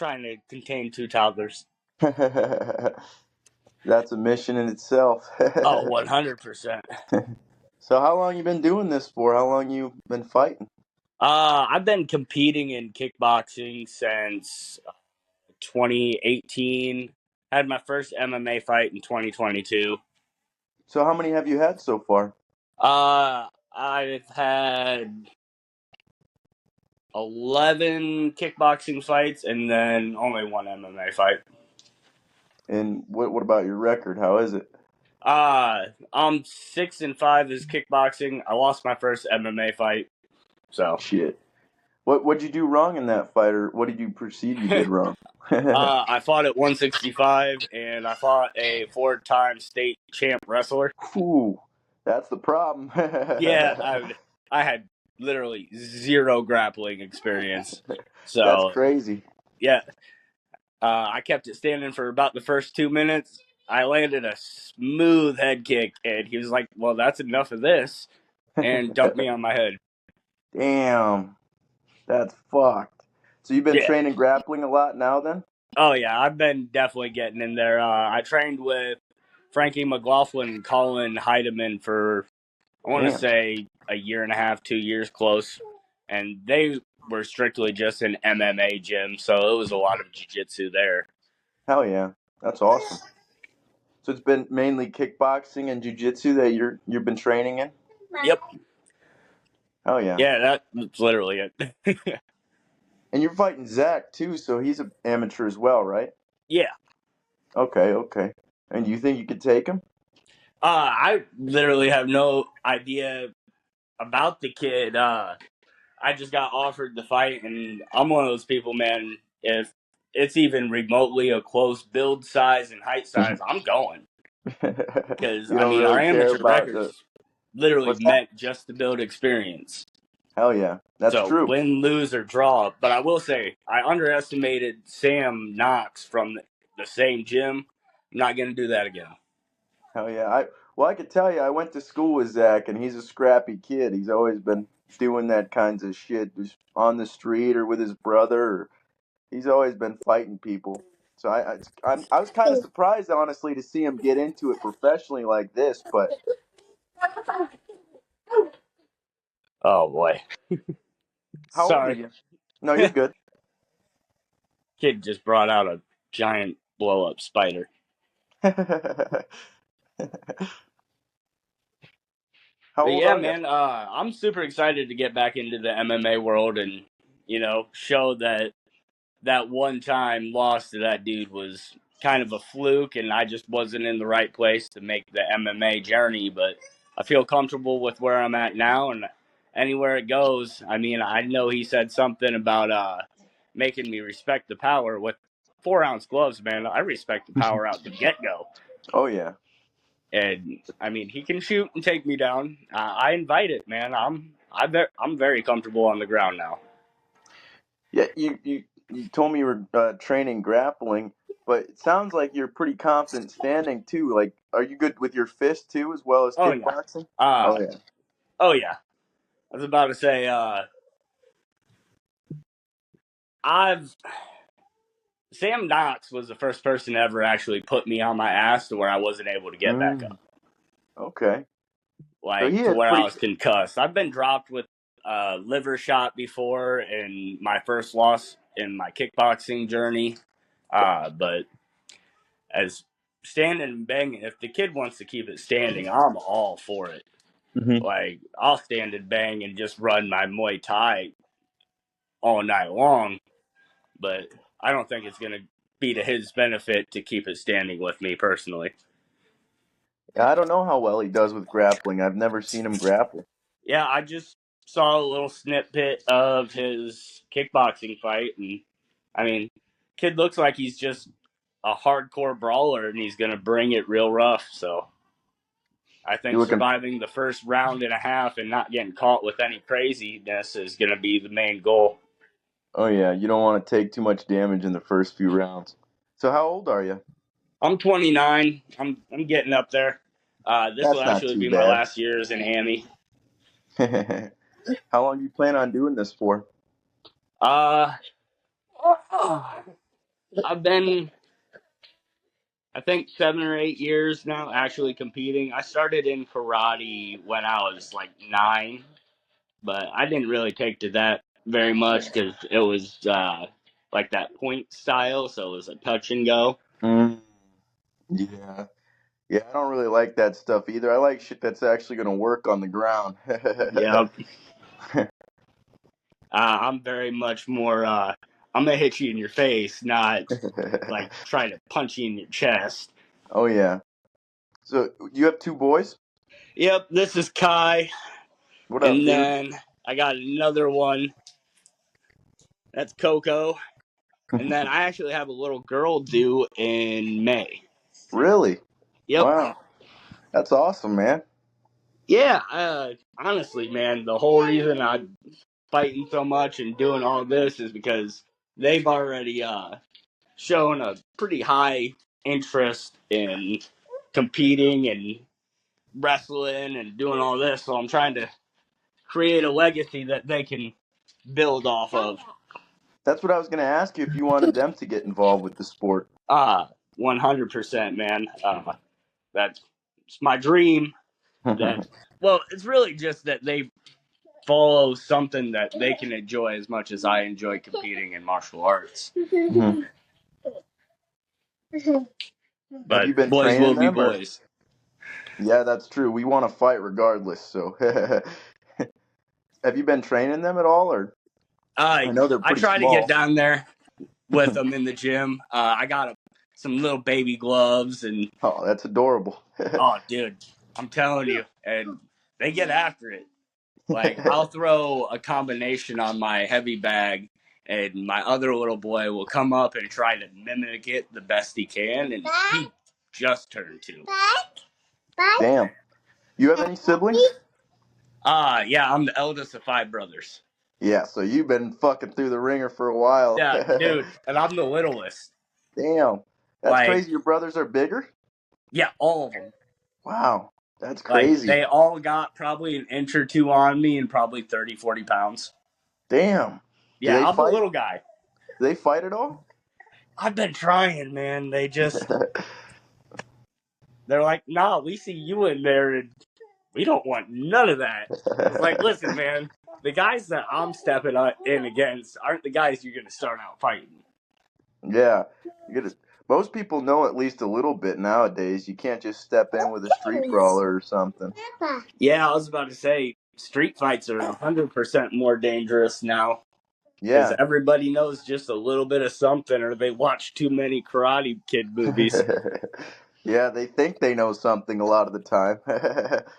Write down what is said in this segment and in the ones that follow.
trying to contain two toddlers. That's a mission in itself. Oh, 100%. So how long you been doing this for? How long you been fighting? I've been competing in kickboxing since 2018. Had my first MMA fight in 2022. So how many have you had so far? I've had 11 kickboxing fights and then only one MMA fight. And what about your record? How is it? I'm 6-5 is kickboxing. I lost my first MMA fight, so Shit. What'd you do wrong in that fight, or what did you perceive you did wrong? I fought at 165 and I fought a 4-time state champ wrestler. Ooh, that's the problem. Yeah, I had literally zero grappling experience, That's so crazy. yeah, I kept it standing for about the first 2 minutes. I landed a smooth head kick, and he was like, "Well, that's enough of this," and dumped me on my head. Damn, that's fucked. So you've been Yeah. training grappling a lot now, then? Oh yeah, I've been definitely getting in there. I trained with Frankie McLaughlin and Colin Heidemann for I want to Damn. say a year and a half, 2 years close, and they were strictly just an MMA gym, so it was a lot of jiu-jitsu there. Hell yeah, that's awesome. So it's been mainly kickboxing and jiu-jitsu that you've been training in? Yep. Hell yeah. Yeah, that's literally it. And you're fighting Zach too, so he's an amateur as well, right? Yeah. Okay, okay. And you think you could take him? I literally have no idea about the kid. I just got offered the fight, and I'm one of those people, man. If it's even remotely a close build size and height size, I'm going. Because, You I don't mean, our really care amateur about the records literally what's that? meant just to build experience. Hell yeah, that's So true. win, lose, or draw. But I will say, I underestimated Sam Knox from the same gym. I'm not going to do that again. Hell yeah. I could tell you, I went to school with Zach, and he's a scrappy kid. He's always been doing that kinds of shit, just on the street or with his brother. He's always been fighting people. So I was kind of surprised, honestly, to see him get into it professionally like this. But Oh, boy. how old are Sorry. you? No, you're good. Kid just brought out a giant blow up spider. How But old yeah, are you? man, I'm super excited to get back into the MMA world and, show that one time loss to that dude was kind of a fluke and I just wasn't in the right place to make the MMA journey. But I feel comfortable with where I'm at now and anywhere it goes. I mean, I know he said something about making me respect the power with 4-ounce gloves, man. I respect the power out the get go. Oh yeah. And I mean, he can shoot and take me down. I invite it, man. I'm very comfortable on the ground now. Yeah, you told me you were training grappling, but it sounds like you're pretty confident standing too. Like, are you good with your fist too, as well as Oh yeah. kickboxing? Uh Oh yeah. oh yeah. I was about to say, I've Sam Knox was the first person to ever actually put me on my ass to where I wasn't able to get back Mm, up, okay. So he like to has where I pretty. was concussed. I've been dropped with liver shot before in my first loss in my kickboxing journey, but as standing and banging, if the kid wants to keep it standing, I'm all for it. Mhm. Like I'll stand and bang and just run my Muay Thai all night long, but I don't think it's going to be to his benefit to keep it standing with me personally. Yeah, I don't know how well he does with grappling. I've never seen him grapple. Yeah, I just saw a little snippet of his kickboxing fight, and I mean, kid looks like he's just a hardcore brawler, and he's going to bring it real rough. So I You think looking? surviving the first round and a half and not getting caught with any craziness is going to be the main goal. Oh yeah, you don't want to take too much damage in the first few rounds. So how old are you? I'm 29. I'm getting up there. This will That's not actually too be my bad. last year as an Hammy. How long do you plan on doing this for? Uh, I've been, I think, 7 or 8 years now actually competing. I started in karate when I was like 9, but I didn't really take to that very much because it was like that point style, so it was a touch and go. Mm, yeah. Yeah, I don't really like that stuff either. I like shit that's actually going to work on the ground. Yep. I'm very much more. I'm gonna hit you in your face, not like try to punch you in your chest. Oh, yeah. So, you have two boys? Yep, this is Kai, What up, and dude? then I got another one. That's Coco, and then I actually have a little girl due in May. Really? Yep. Wow. That's awesome, man. Yeah. Honestly, man, the whole reason I'm fighting so much and doing all this is because they've already shown a pretty high interest in competing and wrestling and doing all this. So I'm trying to create a legacy that they can build off of. That's what I was going to ask you if you wanted them to get involved with the sport. 100%, man. That's my dream. That well, it's really just that they follow something that they can enjoy as much as I enjoy competing in martial arts. Mhm. Have you But been boys will training be them or? boys. Yeah, that's true. We want to fight regardless. So, have you been training them at all or? Uh, I know they're I pretty try to get small. down there with them in the gym. I got some little baby gloves and Oh, that's adorable. oh, dude, I'm telling you, and they get after it. Like I'll throw a combination on my heavy bag, and my other little boy will come up and try to mimic it the best he can, and he just turned 2. Damn. You have any siblings? Yeah, I'm the eldest of 5 brothers. Yeah, so you've been fucking through the ringer for a while. Yeah, dude, and I'm the littlest. Damn. That's Like, crazy. Your brothers are bigger? yeah, all of them. Wow. That's Like, crazy. they all got probably an inch or two on me and probably 30, 40 pounds. Damn. Do Yeah, they I'm the fight? little guy. Do they fight at all? I've been trying, man. They're like, nah, we see you in there and we don't want none of that. It's like, listen, man, the guys that I'm stepping in against aren't the guys you're going to start out fighting. Yeah. You gotta, most people know at least a little bit nowadays. You can't just step in with a street brawler or something. Yeah, I was about to say, street fights are 100% more dangerous now because Yeah. everybody knows just a little bit of something or they watch too many Karate Kid movies. Yeah, they think they know something a lot of the time.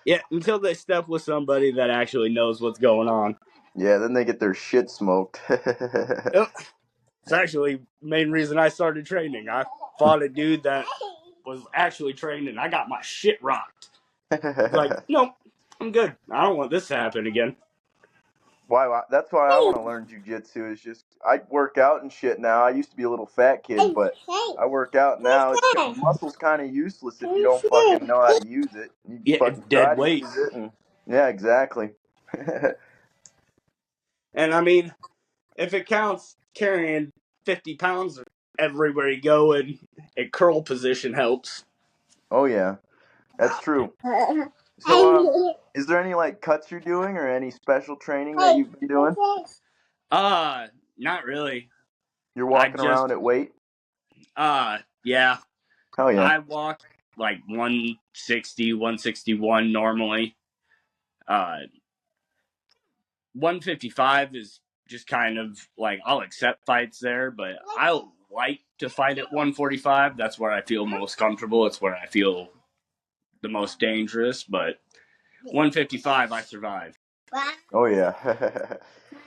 Yeah, until they step with somebody that actually knows what's going on. Yeah, then they get their shit smoked. Yep. It's actually the main reason I started training. I fought a dude that was actually trained and I got my shit rocked. Like, nope, I'm good. I don't want this to happen again. That's why I want to learn jujitsu. Is just I work out and shit now. I used to be a little fat kid, but I work out now. Muscle's kind of useless if you don't fucking know how to use it. You Yeah, it's fucking try dead to weight. use it, and yeah, exactly. And I mean, if it counts carrying 50 pounds everywhere you go and a curl position helps. Oh yeah, that's true. So is there any like cuts you're doing or any special training that you've been doing? Not really. You're I walking around just, at weight? yeah, Oh yeah. I walk like 160, 161 normally. 155 is just kind of like I'll accept fights there, but I like to fight at 145. That's where I feel most comfortable. It's where I feel the most dangerous. But 155, I survive. Oh yeah.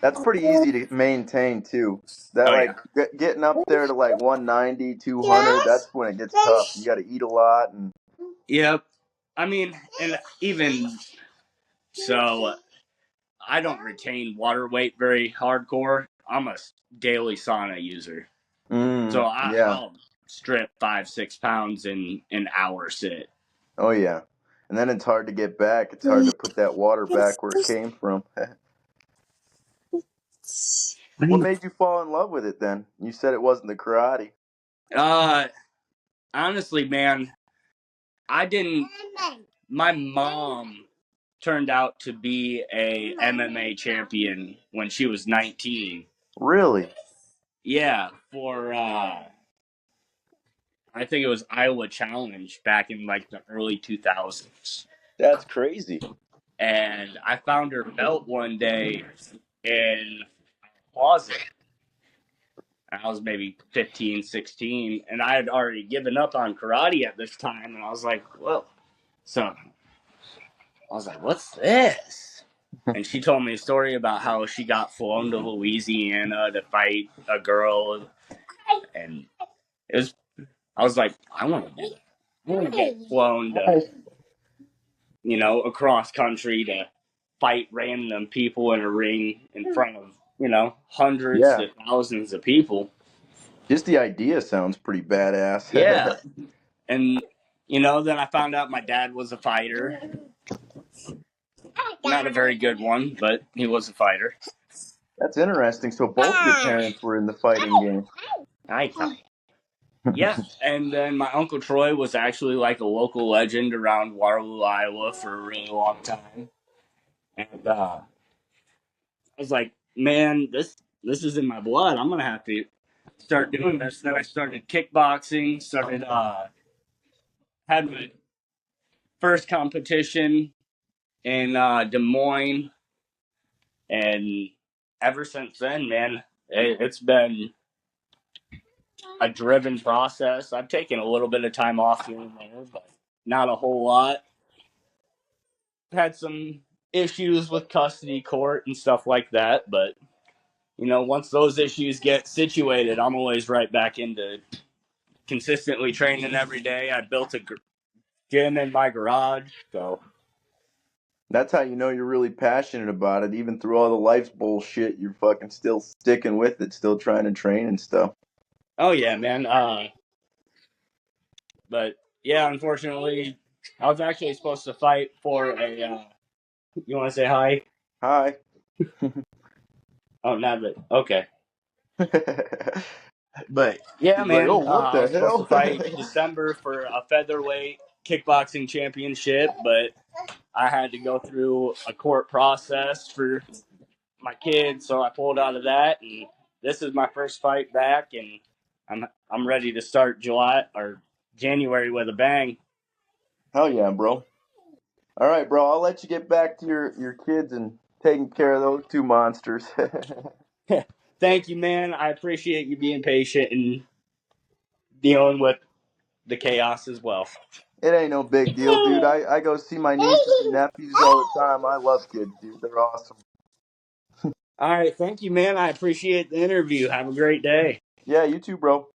That's pretty easy to maintain too. That Oh yeah. like getting up there to like 190, 200, that's when it gets tough. You got to eat a lot and Yep. I mean, and even so, I don't retain water weight very hardcore. I'm a daily sauna user, so yeah. I'll strip 5, 6 pounds in an hour sit. Oh yeah. And then it's hard to get back. It's hard to put that water back where it came from. What made you fall in love with it then? You said it wasn't the karate. Honestly, man, I didn't. My mom turned out to be a MMA champion when she was 19. Really? Yeah, for I think it was Iowa Challenge back in like the early 2000s. That's crazy. And I found her belt one day in a closet. I was maybe 15, 16, and I had already given up on karate at this time. And I was like, well, so I was like, what's this? And she told me a story about how she got flown to Louisiana to fight a girl. And it was, I was like, I want to do that. I want to get flown to, Nice. across country to fight random people in a ring in front of, hundreds Yeah. to thousands of people. Just the idea sounds pretty Yeah. badass. And, then I found out my dad was a fighter. Not a very good one, but he was a fighter. That's interesting. So both your parents were in the fighting game. I Yeah, and then my uncle Troy was actually like a local legend around Waterloo, Iowa for a really long time. And I was like, man, this is in my blood. I'm gonna have to start doing this. Then I started kickboxing. Started had my first competition in Des Moines, and ever since then, man, it's been a driven process. I've taken a little bit of time off here and there, but not a whole lot. Had some issues with custody court and stuff like that, but once those issues get situated, I'm always right back into consistently training every day. I built a gym in my garage, so That's how you know you're really passionate about it. Even through all the life's bullshit, you're fucking still sticking with it, still trying to train and stuff. oh yeah, man. But yeah, unfortunately, I was actually supposed to fight for a. You want to say hi? Hi. Oh, not but okay. But yeah, He's like, oh, man, what I the was supposed to hell? fight December for a featherweight kickboxing championship, but I had to go through a court process for my kid, so I pulled out of that, and this is my first fight back, and I'm ready to start July or January with a bang. Hell yeah, bro. All right, bro. I'll let you get back to your kids and taking care of those two monsters. Thank you, man. I appreciate you being patient and dealing with the chaos as well. It ain't no big deal, dude. I go see my nieces and nephews all the time. I love kids, dude. They're awesome. All right, thank you, man. I appreciate the interview. Have a great day. Yeah, you too, bro.